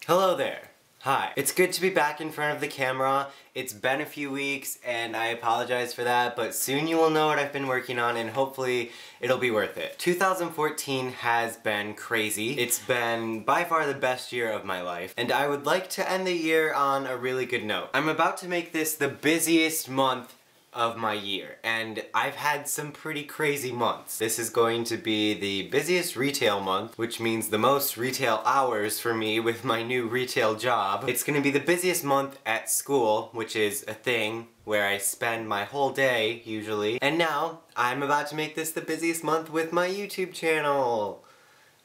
Hello there. Hi. It's good to be back in front of the camera. It's been a few weeks and I apologize for that, but soon you will know what I've been working on and hopefully it'll be worth it. 2014 has been crazy. It's been by far the best year of my life, and I would like to end the year on a really good note. I'm about to make this the busiest month of my year, and I've had some pretty crazy months. This is going to be the busiest retail month, which means the most retail hours for me with my new retail job. It's gonna be the busiest month at school, which is a thing where I spend my whole day, usually. And now, I'm about to make this the busiest month with my YouTube channel.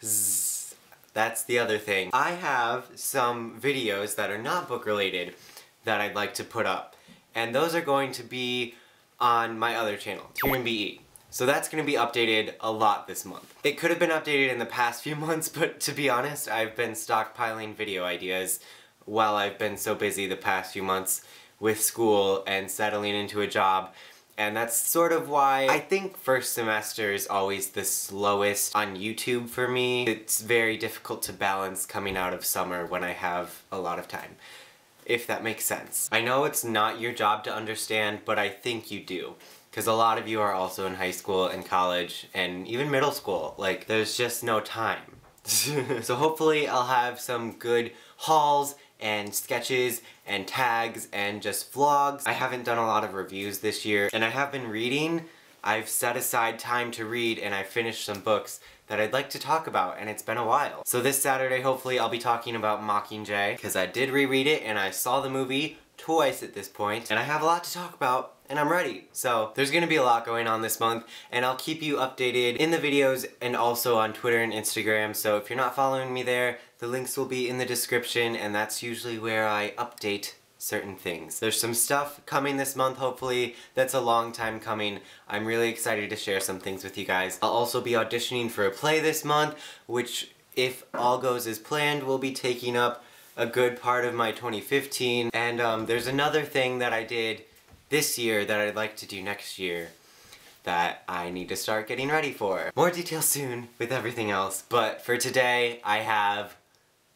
Zzz. That's the other thing. I have some videos that are not book related that I'd like to put up. And those are going to be on my other channel, TheBookTuber. So that's going to be updated a lot this month. It could have been updated in the past few months, but to be honest, I've been stockpiling video ideas while I've been so busy the past few months with school and settling into a job. And that's sort of why I think first semester is always the slowest on YouTube for me. It's very difficult to balance coming out of summer when I have a lot of time, if that makes sense. I know it's not your job to understand, but I think you do. Because a lot of you are also in high school and college and even middle school. Like, there's just no time. So hopefully I'll have some good hauls and sketches and tags and just vlogs. I haven't done a lot of reviews this year, and I have been reading. I've set aside time to read, and I've finished some books that I'd like to talk about, and it's been a while. So this Saturday, hopefully, I'll be talking about Mockingjay, because I did reread it, and I saw the movie twice at this point, and I have a lot to talk about, and I'm ready. So there's gonna be a lot going on this month, and I'll keep you updated in the videos and also on Twitter and Instagram, so if you're not following me there, the links will be in the description, and that's usually where I update certain things. There's some stuff coming this month, hopefully, that's a long time coming. I'm really excited to share some things with you guys. I'll also be auditioning for a play this month, which, if all goes as planned, will be taking up a good part of my 2015. And there's another thing that I did this year that I'd like to do next year that I need to start getting ready for. More details soon with everything else, but for today, I have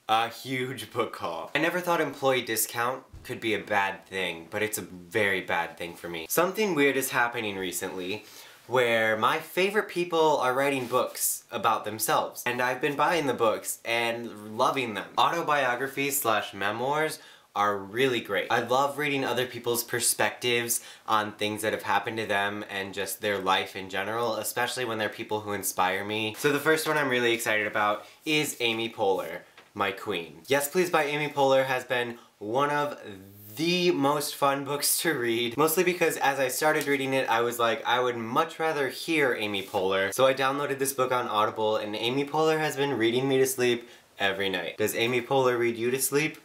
a huge book haul. I never thought employee discount could be a bad thing, but it's a very bad thing for me. Something weird is happening recently where my favorite people are writing books about themselves, and I've been buying the books and loving them. Autobiographies / memoirs are really great. I love reading other people's perspectives on things that have happened to them and just their life in general, especially when they're people who inspire me. So the first one I'm really excited about is Amy Poehler, my queen. Yes Please by Amy Poehler has been one of the most fun books to read, mostly because as I started reading it, I was like, I would much rather hear Amy Poehler. So I downloaded this book on Audible, and Amy Poehler has been reading me to sleep every night. Does Amy Poehler read you to sleep?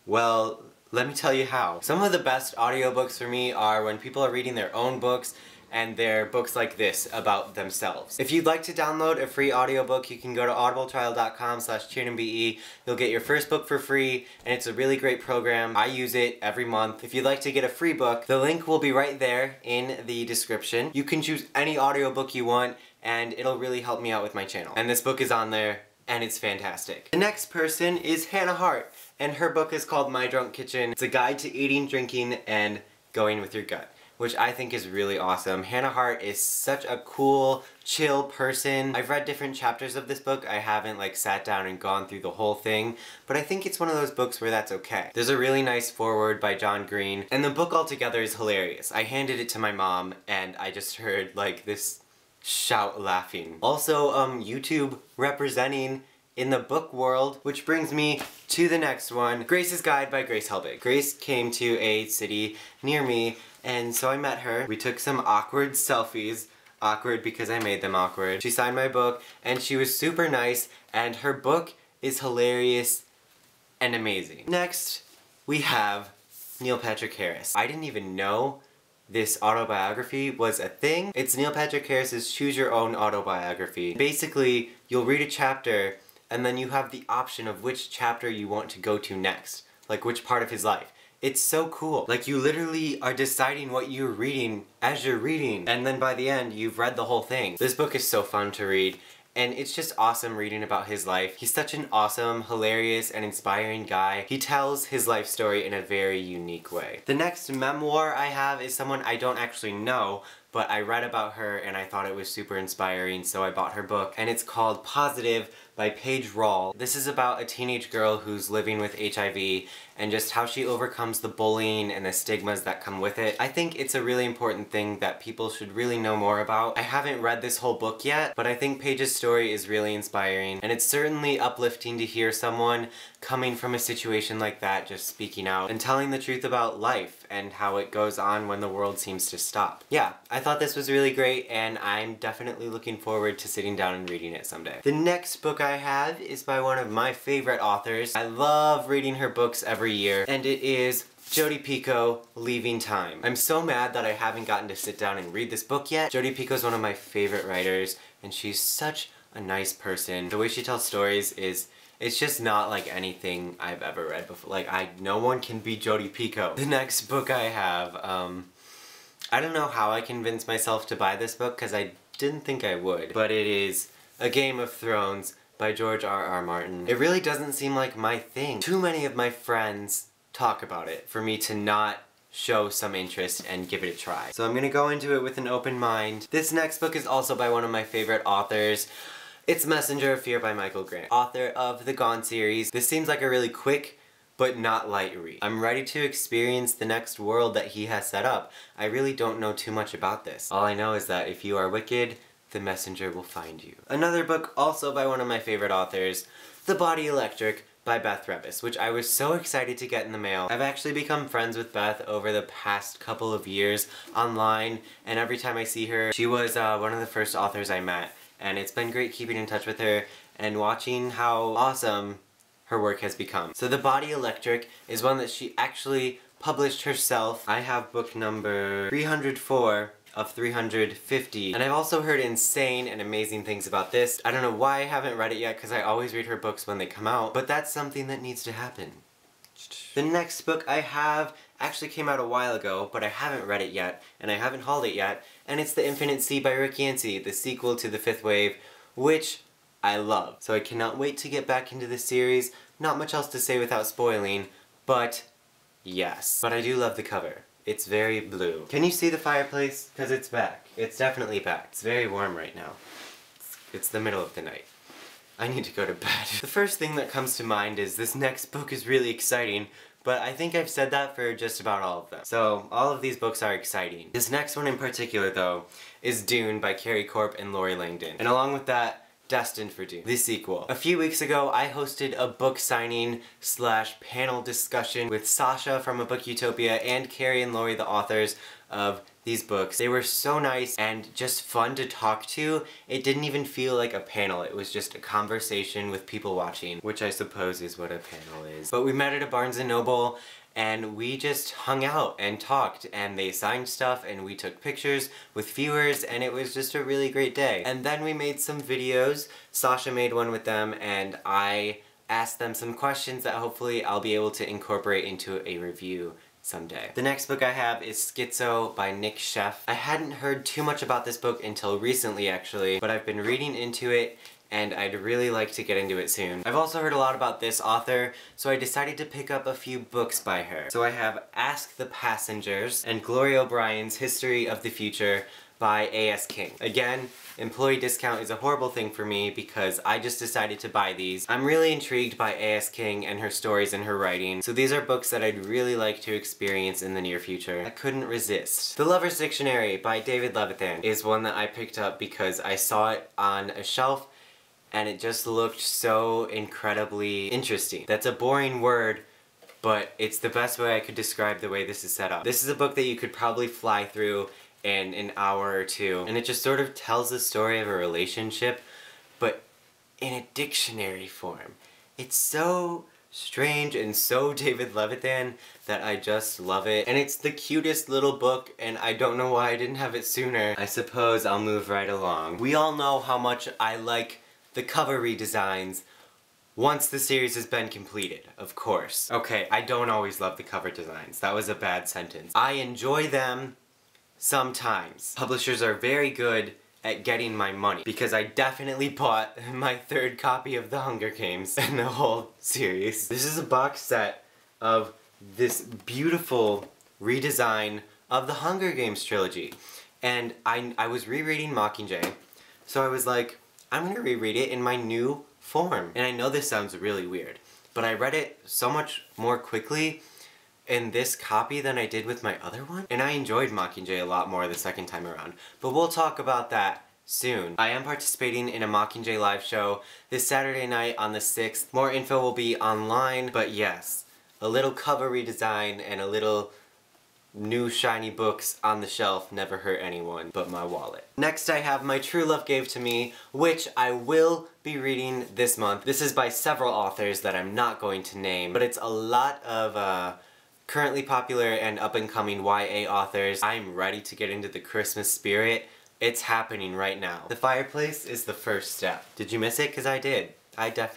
Well, let me tell you how. Some of the best audiobooks for me are when people are reading their own books, and they're books like this about themselves. If you'd like to download a free audiobook, you can go to audibletrial.com/TheBookTuber. You'll get your first book for free, and it's a really great program. I use it every month. If you'd like to get a free book, the link will be right there in the description. You can choose any audiobook you want, and it'll really help me out with my channel. And this book is on there, and it's fantastic. The next person is Hannah Hart, and her book is called My Drunk Kitchen. It's a guide to eating, drinking, and going with your gut, which I think is really awesome. Hannah Hart is such a cool, chill person. I've read different chapters of this book. I haven't like sat down and gone through the whole thing, but I think it's one of those books where that's okay. There's a really nice foreword by John Green, and the book altogether is hilarious. I handed it to my mom, and I just heard like this shout laughing. Also, YouTube representing in the book world, which brings me to the next one, Grace's Guide by Grace Helbig. Grace came to a city near me, and so I met her. We took some awkward selfies. Awkward because I made them awkward. She signed my book, and she was super nice, and her book is hilarious and amazing. Next, we have Neil Patrick Harris. I didn't even know this autobiography was a thing. It's Neil Patrick Harris's Choose Your Own Autobiography. Basically, you'll read a chapter, and then you have the option of which chapter you want to go to next. Like which part of his life. It's so cool. Like you literally are deciding what you're reading as you're reading, and then by the end you've read the whole thing. This book is so fun to read, and it's just awesome reading about his life. He's such an awesome, hilarious, and inspiring guy. He tells his life story in a very unique way. The next memoir I have is someone I don't actually know, but I read about her and I thought it was super inspiring, so I bought her book, and it's called Positive by Paige Rall. This is about a teenage girl who's living with HIV and just how she overcomes the bullying and the stigmas that come with it. I think it's a really important thing that people should really know more about. I haven't read this whole book yet, but I think Paige's story is really inspiring, and it's certainly uplifting to hear someone coming from a situation like that just speaking out and telling the truth about life and how it goes on when the world seems to stop. Yeah, I thought this was really great, and I'm definitely looking forward to sitting down and reading it someday. The next book I have is by one of my favorite authors. I love reading her books every year, and it is Jodi Picoult, Leaving Time. I'm so mad that I haven't gotten to sit down and read this book yet. Jodi Picoult is one of my favorite writers, and she's such a nice person. The way she tells stories it's just not like anything I've ever read before. Like, no one can beat Jodi Picoult. The next book I have, I don't know how I convinced myself to buy this book, because I didn't think I would, but it is A Game of Thrones by George R.R. Martin. It really doesn't seem like my thing. Too many of my friends talk about it for me to not show some interest and give it a try. So I'm gonna go into it with an open mind. This next book is also by one of my favorite authors. It's Messenger of Fear by Michael Grant, author of the Gone series. This seems like a really quick but not light read. I'm ready to experience the next world that he has set up. I really don't know too much about this. All I know is that if you are wicked, the messenger will find you. Another book also by one of my favorite authors, The Body Electric by Beth Revis, which I was so excited to get in the mail. I've actually become friends with Beth over the past couple of years online, and every time I see her, she was one of the first authors I met, and it's been great keeping in touch with her and watching how awesome her work has become. So The Body Electric is one that she actually published herself. I have book number 304 of 350, and I've also heard insane and amazing things about this. I don't know why I haven't read it yet, because I always read her books when they come out, but that's something that needs to happen. The next book I have actually came out a while ago, but I haven't read it yet, and I haven't hauled it yet, and it's The Infinite Sea by Rick Yancey, the sequel to The Fifth Wave, which I love. So I cannot wait to get back into this series. Not much else to say without spoiling, but yes. But I do love the cover. It's very blue. Can you see the fireplace? Because it's back. It's definitely back. It's very warm right now. It's the middle of the night. I need to go to bed. The first thing that comes to mind is this next book is really exciting, but I think I've said that for just about all of them. So all of these books are exciting. This next one in particular, though, is Dune by Carrie Corp and Lori Langdon. And along with that, Destined for Dune, the sequel. A few weeks ago, I hosted a book signing / panel discussion with Sasha from A Book Utopia and Carrie and Lori, the authors of these books. They were so nice and just fun to talk to. It didn't even feel like a panel. It was just a conversation with people watching, which I suppose is what a panel is. But we met at a Barnes & Noble, and we just hung out and talked, and they signed stuff, and we took pictures with viewers, and it was just a really great day. And then we made some videos. Sasha made one with them, and I asked them some questions that hopefully I'll be able to incorporate into a review someday. The next book I have is Schizo by Nick Sheff. I hadn't heard too much about this book until recently, actually, but I've been reading into it, and I'd really like to get into it soon. I've also heard a lot about this author, so I decided to pick up a few books by her. So I have Ask the Passengers and Gloria O'Brien's History of the Future by A.S. King. Again, employee discount is a horrible thing for me because I just decided to buy these. I'm really intrigued by A.S. King and her stories and her writing, so these are books that I'd really like to experience in the near future. I couldn't resist. The Lover's Dictionary by David Levithan is one that I picked up because I saw it on a shelf and it just looked so incredibly interesting. That's a boring word, but it's the best way I could describe the way this is set up. This is a book that you could probably fly through in an hour or two, and it just sort of tells the story of a relationship, but in a dictionary form. It's so strange and so David Levithan that I just love it. And it's the cutest little book, and I don't know why I didn't have it sooner. I suppose I'll move right along. We all know how much I like the cover redesigns once the series has been completed, of course. Okay, I don't always love the cover designs. That was a bad sentence. I enjoy them sometimes. Publishers are very good at getting my money, because I definitely bought my 3rd copy of The Hunger Games in the whole series. This is a box set of this beautiful redesign of the Hunger Games trilogy. And I was rereading Mockingjay, so I was like, I'm gonna reread it in my new form. And I know this sounds really weird, but I read it so much more quickly in this copy than I did with my other one. And I enjoyed Mockingjay a lot more the 2nd time around. But we'll talk about that soon. I am participating in a Mockingjay live show this Saturday night on the 6th. More info will be online, but yes, a little cover redesign and a little new shiny books on the shelf never hurt anyone but my wallet. Next I have My True Love Gave to Me, which I will be reading this month. This is by several authors that I'm not going to name, but it's a lot of currently popular and up-and-coming YA authors. I'm ready to get into the Christmas spirit. It's happening right now. The fireplace is the first step. Did you miss it? Because I did.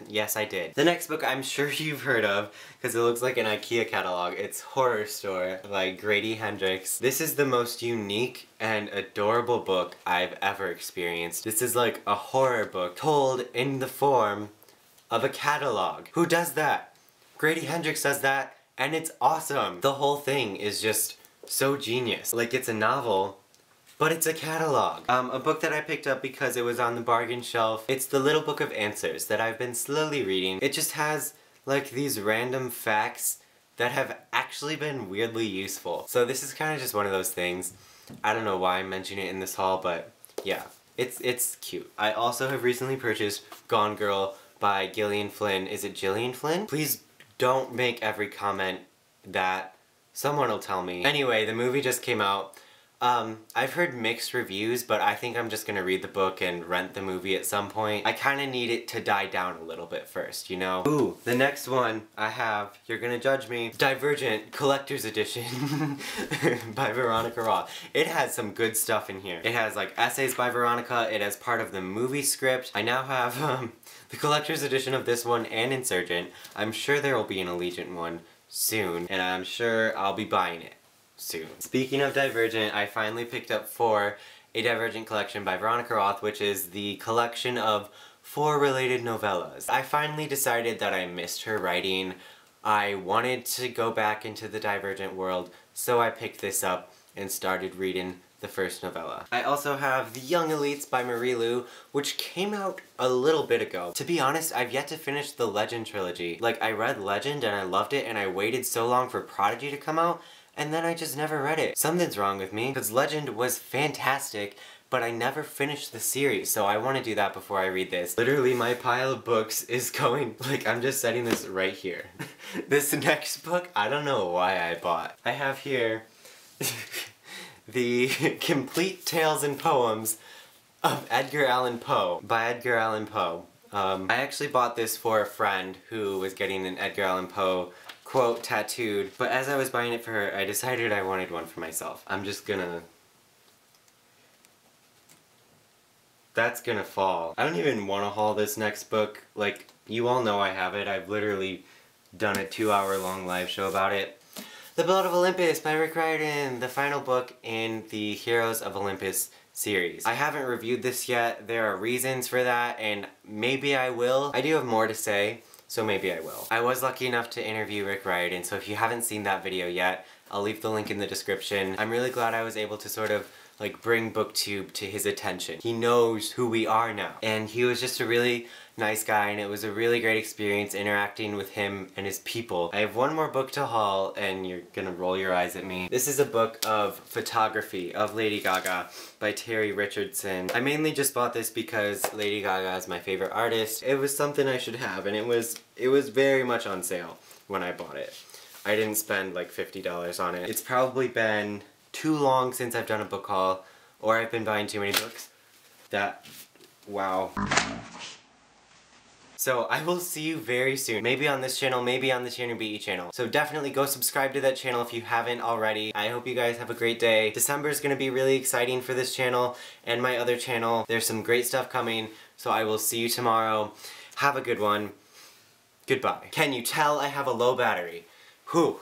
Yes, I did. The next book I'm sure you've heard of, because it looks like an IKEA catalog. It's Horror Store by Grady Hendrix. This is the most unique and adorable book I've ever experienced. This is like a horror book told in the form of a catalog. Who does that? Grady Hendrix does that, and it's awesome. The whole thing is just so genius. Like, it's a novel, but it's a catalog. A book that I picked up because it was on the bargain shelf. It's The Little Book of Answers that I've been slowly reading. It just has like these random facts that have actually been weirdly useful. So this is kind of just one of those things. I don't know why I'm mentioning it in this haul, but yeah, it's cute. I also have recently purchased Gone Girl by Gillian Flynn. Is it Gillian Flynn? Please don't make every comment that someone will tell me. Anyway, the movie just came out. I've heard mixed reviews, but I think I'm just gonna read the book and rent the movie at some point. I kinda need it to die down a little bit first, you know? Ooh, the next one I have, you're gonna judge me, Divergent Collector's Edition by Veronica Roth. It has some good stuff in here. It has like essays by Veronica, it has part of the movie script. I now have the Collector's Edition of this one and Insurgent. I'm sure there will be an Allegiant one soon, and I'm sure I'll be buying it soon. Speaking of Divergent, I finally picked up For, a Divergent collection by Veronica Roth, which is the collection of 4 related novellas. I finally decided that I missed her writing. I wanted to go back into the Divergent world, so I picked this up and started reading the first novella. I also have The Young Elites by Marie Lu, which came out a little bit ago. To be honest, I've yet to finish the Legend trilogy. Like, I read Legend and I loved it, and I waited so long for Prodigy to come out, and then I just never read it. Something's wrong with me, because Legend was fantastic, but I never finished the series, so I want to do that before I read this. Literally, my pile of books is going, like, I'm just setting this right here. This next book, I don't know why I bought. I have here the Complete Tales and Poems of Edgar Allan Poe by Edgar Allan Poe. I actually bought this for a friend who was getting an Edgar Allan Poe quote tattooed, but as I was buying it for her, I decided I wanted one for myself. I'm just gonna... That's gonna fall. I don't even want to haul this next book. Like, you all know I have it. I've literally done a 2-hour-long live show about it. The Blood of Olympus by Rick Riordan, the final book in the Heroes of Olympus series. I haven't reviewed this yet. There are reasons for that, and maybe I will. I do have more to say, so maybe I will. I was lucky enough to interview Rick Riordan, so if you haven't seen that video yet, I'll leave the link in the description. I'm really glad I was able to sort of like bring BookTube to his attention. He knows who we are now. And he was just a really nice guy, and it was a really great experience interacting with him and his people. I have one more book to haul, and you're gonna roll your eyes at me. This is a book of photography of Lady Gaga by Terry Richardson. I mainly just bought this because Lady Gaga is my favorite artist. It was something I should have, and it was very much on sale when I bought it. I didn't spend like $50 on it. It's probably been too long since I've done a book haul, or I've been buying too many books. Wow. So I will see you very soon. Maybe on this channel, maybe on the Tanner BE channel. So definitely go subscribe to that channel if you haven't already. I hope you guys have a great day. December is going to be really exciting for this channel and my other channel. There's some great stuff coming, so I will see you tomorrow. Have a good one. Goodbye. Can you tell I have a low battery? Whew.